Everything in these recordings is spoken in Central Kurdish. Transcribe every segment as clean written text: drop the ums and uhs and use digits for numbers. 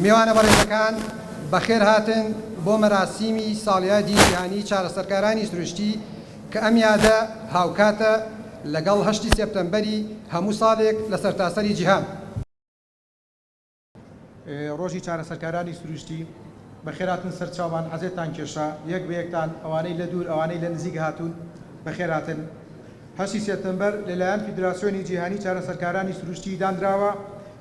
میوانە بەڕێزەکان بەخێر هاتن بۆ مەراسیمی ساڵیادی جیهانی چارەسەرکارانی سروشتی کە ئەم یادە هاوکاتە لەگەڵ 8 سپتەمبەری هەموو ساڵێک لە سەرتاسەری جیهان. ڕۆژی چارەسەرکارانی سروشتی بەخێراتن سەرچاوان عەزێتان کێشا یەک بە یەکتان ئەوانەی لە دوور ئەوانەی لە نزیک هاتوون بەخێراتن. 8 سپتەمبەر لەلایەن فیدراسیۆنی جیهانی چارەسەرکارانی سروشتی دانراوە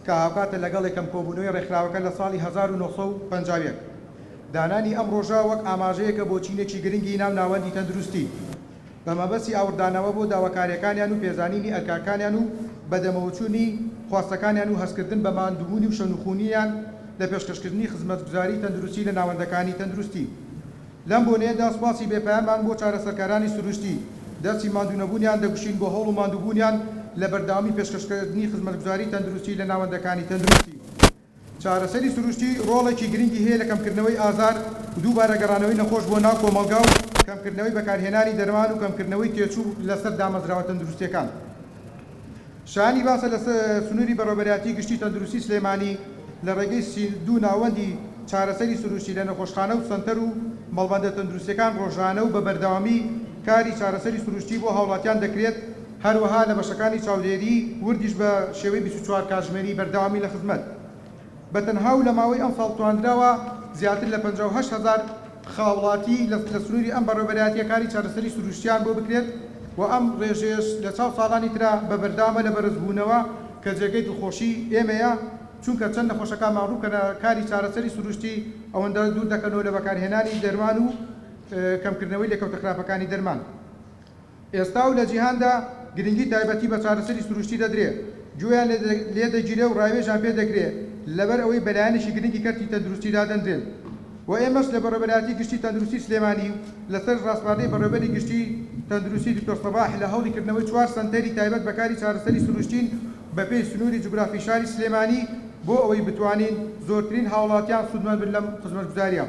کە هاوکاتە لەگەڵ یەکەم کۆبوونەوەی ڕێکخراوەکە لە ساڵی 1950. دانانی ئەم ڕۆژە وەک ئاماژەیەکە بۆ چینێکی گرنگی ناو ناوەندی تەندروستی بە مەبەستی ئاوردانەوە بۆ داواکاریەکانیان و پێزانینی ئەرکاکانیان و بەدەمەوەچوونی خواستەکانیان و هەستکردن بە ماندووبوونی و شەنوخوونیان لە پێشکەشکردنی خزمەتگوزاری تەندروستی لە ناوەندەکانی تەندروستی. لەم بۆنەیەدا سوپاسی بێپایانمان بۆ چارەسەرکارانی سروشتی دەستی ماندوونەبوونیان دەگوشین بۆ هەوڵ و ماندووبوونیان لە بەردەوامی پێشکەشکردنی خزمەتگوزاری تەندروستی لە ناوەندەکانی تەندروستی. چارەسەری سروشتی ڕۆڵێکی گرنگی هەیە لە کەمکردنەوەی ئازار و دووبارە گەڕانەوەی نەخۆش بۆ ناو کۆمەڵگا و کەمکردنەوەی بەکارهێنانی دەرمان و کەمکردنەوەی تێچوو لەسەر دامەزراوە تەندروستیەکان. شانی باسە لە سنووری بەڕێوەبەرایەتی گشتی تەندروستی سلێمانی لە ڕێگەی دوو ناوەندی چارەسەری سروشتی لە نەخۆشخانە و سەنتەر و مەڵبەندە تەندروستیەکان ڕۆژانە و بە بەردەوامی کاری چارەسەری سروشتی بۆ هاوڵاتیان دەکرێت، هەروەها لە بەشەکانی چاودێری وردیش بە شێوەی 24 کاتژمێری بەردەوامی لە خزمەت. بەتەنها و لە ماوەی ئەم ساڵ توانراوە زیاتر لە 58,000 خاوڵاتی لە سنووری ئەم بەڕێوەبەرایەتیە کاری چارەسەری سروشتیان بۆ بکرێت و ئەم ڕێژەیەش لە چاو ساڵانی ترا بە بەردامە لە بەرزبوونەوە کە جێگەی دڵخۆشی ئێمەیە، چونکە چەند نەخۆشەکان ماڕووکە کاری چارەسەری سروشتی ئەوەندە دوور دەکەنەوە لە بەکارهێنانی دەرمان و کەمکردنەوەی لێکەوتە خراپەکانی دەرمان. ئێستا و لە جیهاندا گرنگی تایبەتی بە چارەسەری سروشتی دەدرێت، گوێیان لێ دەگیرێ و ڕاوێژیان پێ دەکرێت لەبەر ئەوەی بەلایەنێکی گرنگی کەرتی تەندروستیدا دەنرێن. و ئێمەش لە بەڕێوەبەرایەتی گشتی تەندروستی سلێمانی و لەسەر ڕاستپاردەی بەڕێوەبەری گشتی تەندروستی دکتۆر سەباح لە هەوڵیکردنەوەی 4 سەنتەری تایبەت بەکاری چارەسەری سروشتین بەپێی سنووری جوگرافی شاری سلێمانی بۆ ئەوەی بتوانین زۆرترین هاوڵاتیان سودمەند بن لەم خزمەتگوزاریە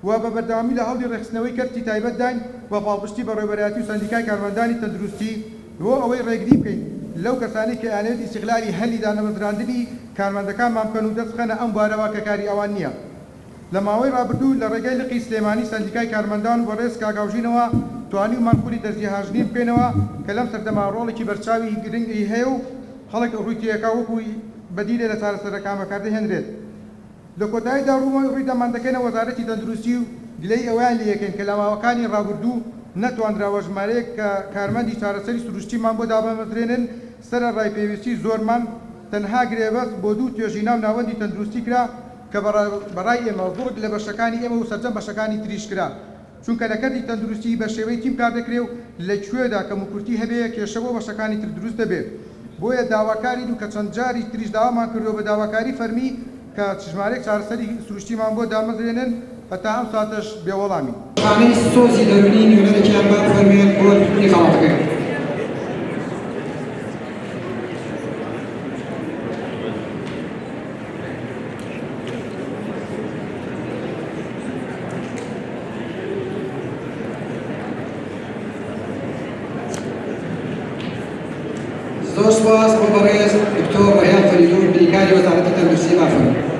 و بە بەردەوامی لە هەوڵی ڕێخستنەوەی کەرتی تایبەت داین بە پاڵپشتی بەڕێوەبەرایەتی و سەندیکای کارمەندانی تەندروستی بۆ ئەوەی ڕێگری بکەین لەو کەسانی کە ئەنێت ئیستیغلالی هەلی دانەمەزراندنی کارمەندەکانمان بکەن و دەستخەنە ئەم بوارەوە کە کاری ئەوان نییە. لە ماوەی ڕابردوو لە ڕێگەی لقی سلێمانی سەندیکای کارمەندان بۆ ڕێز کاگاوژینەوە توانی و مانخوری دەرجیهاژنی بکەینەوە کە لەم سەردەما ڕۆڵێکی بەرچاوی گرنگی هەیە و خەڵک ڕووی تێیەکا وەکوی بەدیلێ لە چارەسەرەکان بەکاردەهێنرێت. لە کۆتاییدا ڕووی دەمان دەکەینە وەزارەتی تەندروستی و گلەی ئەویان لێ یەکەین کە لە ماوەکانی ڕابردوو نەتوانراوە ژمارەیەک کە کارمەندی چارەسەری سروشتیمان بۆ دابەمەزرێنن سەرە ڕای پێویستی زۆرمان تەنها گرێبەست بۆ دوو توێژی ناو ناوەندی تەندروستی کرا کە بەڕای ئێمە زۆر لە بەشەکانی ئێمە و سەرجەم بەشەکانی تریش کرا، چونکە لە کەرتی تەندروستی بە شێوەی تیم کار دەکرێت و لەکوێدا کەموکورتی هەبەیە کێشە بۆ بەشەکانی تر دروست دەبێت. بۆیە داواکاری و کە چەند جاری تریش داوامان کردەوە بە داواکاری فەرمی کە ژمارەیەک چارەسەری سروشتیمان بۆ دامەزرێنن هەتا ئەم ساتەش بێوەڵامی. خانەی سۆزی دەرونی نیونەتێکیان با فەرمێن بۆ توی خەڵاتەکەی. زۆر سپاس بۆ بەڕێز دکتۆر ڕەیان فەریدون بریکاری وەزارەتی تەندروستی مافەرمێن.